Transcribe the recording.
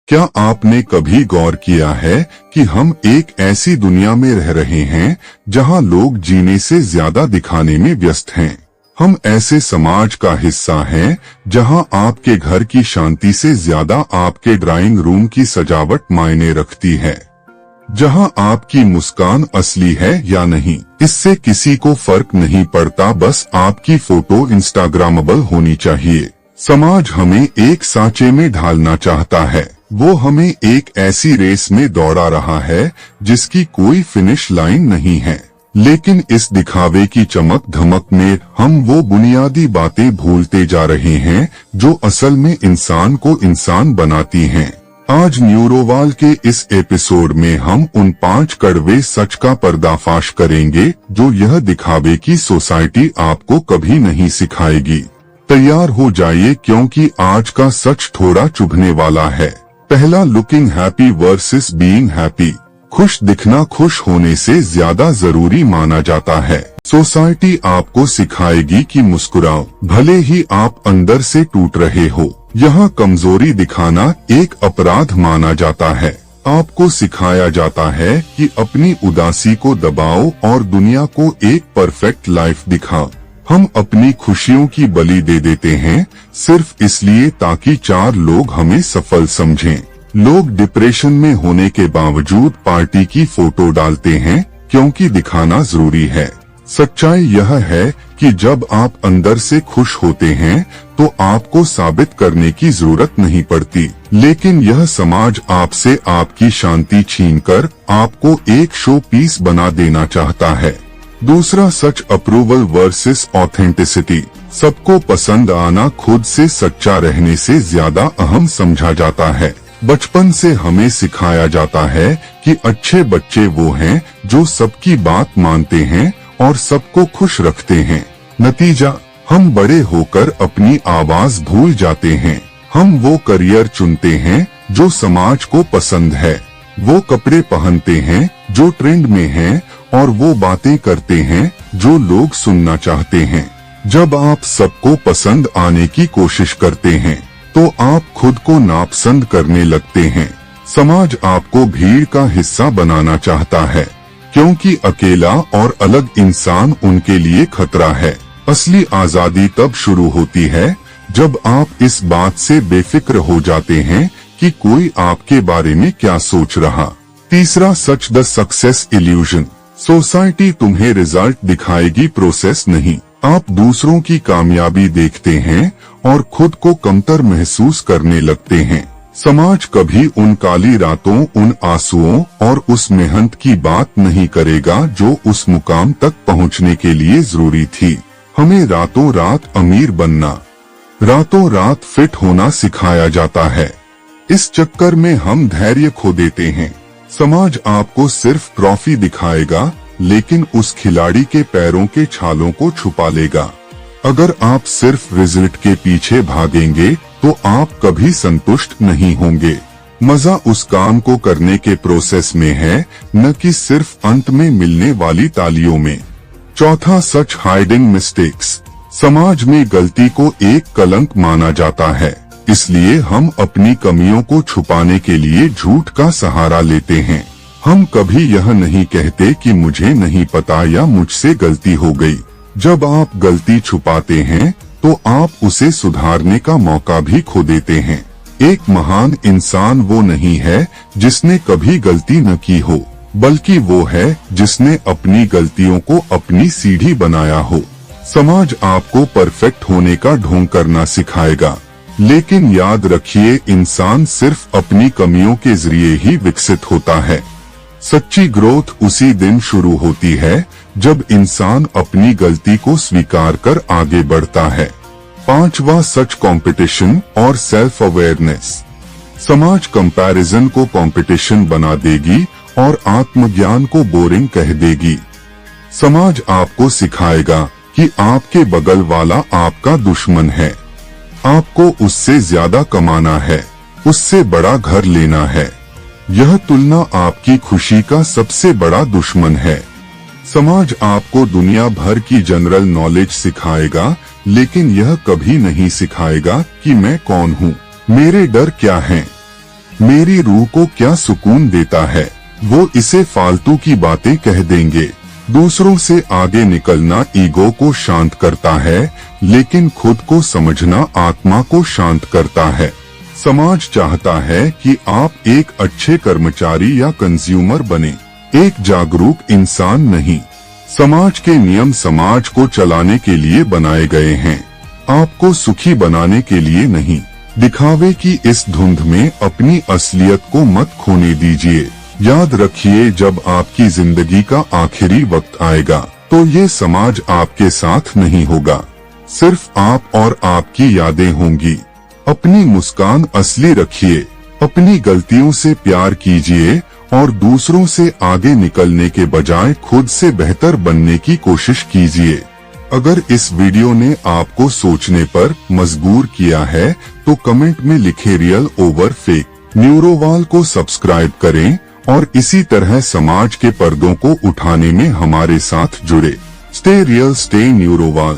क्या आपने कभी गौर किया है कि हम एक ऐसी दुनिया में रह रहे हैं जहां लोग जीने से ज्यादा दिखाने में व्यस्त हैं। हम ऐसे समाज का हिस्सा हैं जहां आपके घर की शांति से ज्यादा आपके ड्राइंग रूम की सजावट मायने रखती है। जहां आपकी मुस्कान असली है या नहीं, इससे किसी को फर्क नहीं पड़ता, बस आपकी फोटो इंस्टाग्रामेबल होनी चाहिए। समाज हमें एक सांचे में ढालना चाहता है। वो हमें एक ऐसी रेस में दौड़ा रहा है जिसकी कोई फिनिश लाइन नहीं है। लेकिन इस दिखावे की चमक धमक में हम वो बुनियादी बातें भूलते जा रहे हैं जो असल में इंसान को इंसान बनाती हैं। आज न्यूरोवाल के इस एपिसोड में हम उन 5 कड़वे सच का पर्दाफाश करेंगे जो यह दिखावे की सोसाइटी आपको कभी नहीं सिखाएगी। तैयार हो जाइए क्योंकि आज का सच थोड़ा चुभने वाला है। पहला, looking happy versus being happy. खुश दिखना खुश होने से ज्यादा जरूरी माना जाता है। सोसाइटी आपको सिखाएगी कि मुस्कुराओ, भले ही आप अंदर से टूट रहे हो। यहाँ कमजोरी दिखाना एक अपराध माना जाता है। आपको सिखाया जाता है कि अपनी उदासी को दबाओ और दुनिया को एक परफेक्ट लाइफ दिखाओ। हम अपनी खुशियों की बलि दे देते हैं सिर्फ इसलिए ताकि 4 लोग हमें सफल समझें। लोग डिप्रेशन में होने के बावजूद पार्टी की फोटो डालते हैं क्योंकि दिखाना जरूरी है। सच्चाई यह है कि जब आप अंदर से खुश होते हैं तो आपको साबित करने की जरूरत नहीं पड़ती। लेकिन यह समाज आपसे आपकी शांति छीनकर आपको एक शो पीस बना देना चाहता है। दूसरा सच, अप्रूवल वर्सेस ऑथेंटिसिटी। सबको पसंद आना खुद से सच्चा रहने से ज्यादा अहम समझा जाता है। बचपन से हमें सिखाया जाता है कि अच्छे बच्चे वो हैं जो सबकी बात मानते हैं और सबको खुश रखते हैं। नतीजा, हम बड़े होकर अपनी आवाज भूल जाते हैं। हम वो करियर चुनते हैं जो समाज को पसंद है, वो कपड़े पहनते हैं जो ट्रेंड में हैं और वो बातें करते हैं जो लोग सुनना चाहते हैं। जब आप सबको पसंद आने की कोशिश करते हैं तो आप खुद को नापसंद करने लगते हैं। समाज आपको भीड़ का हिस्सा बनाना चाहता है क्योंकि अकेला और अलग इंसान उनके लिए खतरा है। असली आजादी तब शुरू होती है जब आप इस बात से बेफिक्र हो जाते हैं कि कोई आपके बारे में क्या सोच रहा। तीसरा सच, द सक्सेस इल्यूजन। सोसाइटी तुम्हें रिजल्ट दिखाएगी, प्रोसेस नहीं। आप दूसरों की कामयाबी देखते हैं और खुद को कमतर महसूस करने लगते हैं। समाज कभी उन काली रातों, उन आंसुओं और उस मेहनत की बात नहीं करेगा जो उस मुकाम तक पहुंचने के लिए जरूरी थी। हमें रातों रात अमीर बनना, रातों रात फिट होना सिखाया जाता है। इस चक्कर में हम धैर्य खो देते हैं। समाज आपको सिर्फ ट्रॉफी दिखाएगा लेकिन उस खिलाड़ी के पैरों के छालों को छुपा लेगा। अगर आप सिर्फ रिजल्ट के पीछे भागेंगे तो आप कभी संतुष्ट नहीं होंगे। मजा उस काम को करने के प्रोसेस में है, न कि सिर्फ अंत में मिलने वाली तालियों में। चौथा सच, हाइडिंग मिस्टेक्स। समाज में गलती को एक कलंक माना जाता है, इसलिए हम अपनी कमियों को छुपाने के लिए झूठ का सहारा लेते हैं। हम कभी यह नहीं कहते कि मुझे नहीं पता या मुझसे गलती हो गई। जब आप गलती छुपाते हैं तो आप उसे सुधारने का मौका भी खो देते हैं। एक महान इंसान वो नहीं है जिसने कभी गलती न की हो, बल्कि वो है जिसने अपनी गलतियों को अपनी सीढ़ी बनाया हो। समाज आपको परफेक्ट होने का ढोंग करना सिखाएगा, लेकिन याद रखिए, इंसान सिर्फ अपनी कमियों के जरिए ही विकसित होता है। सच्ची ग्रोथ उसी दिन शुरू होती है जब इंसान अपनी गलती को स्वीकार कर आगे बढ़ता है। पांचवा सच, कंपटीशन और सेल्फ अवेयरनेस। समाज कंपैरिजन को कंपटीशन बना देगी और आत्मज्ञान को बोरिंग कह देगी। समाज आपको सिखाएगा कि आपके बगल वाला आपका दुश्मन है, आपको उससे ज्यादा कमाना है, उससे बड़ा घर लेना है। यह तुलना आपकी खुशी का सबसे बड़ा दुश्मन है। समाज आपको दुनिया भर की जनरल नॉलेज सिखाएगा, लेकिन यह कभी नहीं सिखाएगा कि मैं कौन हूँ, मेरे डर क्या हैं, मेरी रूह को क्या सुकून देता है, वो इसे फालतू की बातें कह देंगे। दूसरों से आगे निकलना ईगो को शांत करता है, लेकिन खुद को समझना आत्मा को शांत करता है। समाज चाहता है कि आप एक अच्छे कर्मचारी या कंज्यूमर बने, एक जागरूक इंसान नहीं। समाज के नियम समाज को चलाने के लिए बनाए गए हैं, आपको सुखी बनाने के लिए नहीं। दिखावे की इस धुंध में अपनी असलियत को मत खोने दीजिए। याद रखिए, जब आपकी जिंदगी का आखिरी वक्त आएगा तो ये समाज आपके साथ नहीं होगा, सिर्फ आप और आपकी यादें होंगी। अपनी मुस्कान असली रखिए, अपनी गलतियों से प्यार कीजिए और दूसरों से आगे निकलने के बजाय खुद से बेहतर बनने की कोशिश कीजिए। अगर इस वीडियो ने आपको सोचने पर मजबूर किया है तो कमेंट में लिखे रियल ओवर फेक। न्यूरोवाल को सब्सक्राइब करें और इसी तरह समाज के पर्दों को उठाने में हमारे साथ जुड़े। Stay real, stay न्यूरोवाल।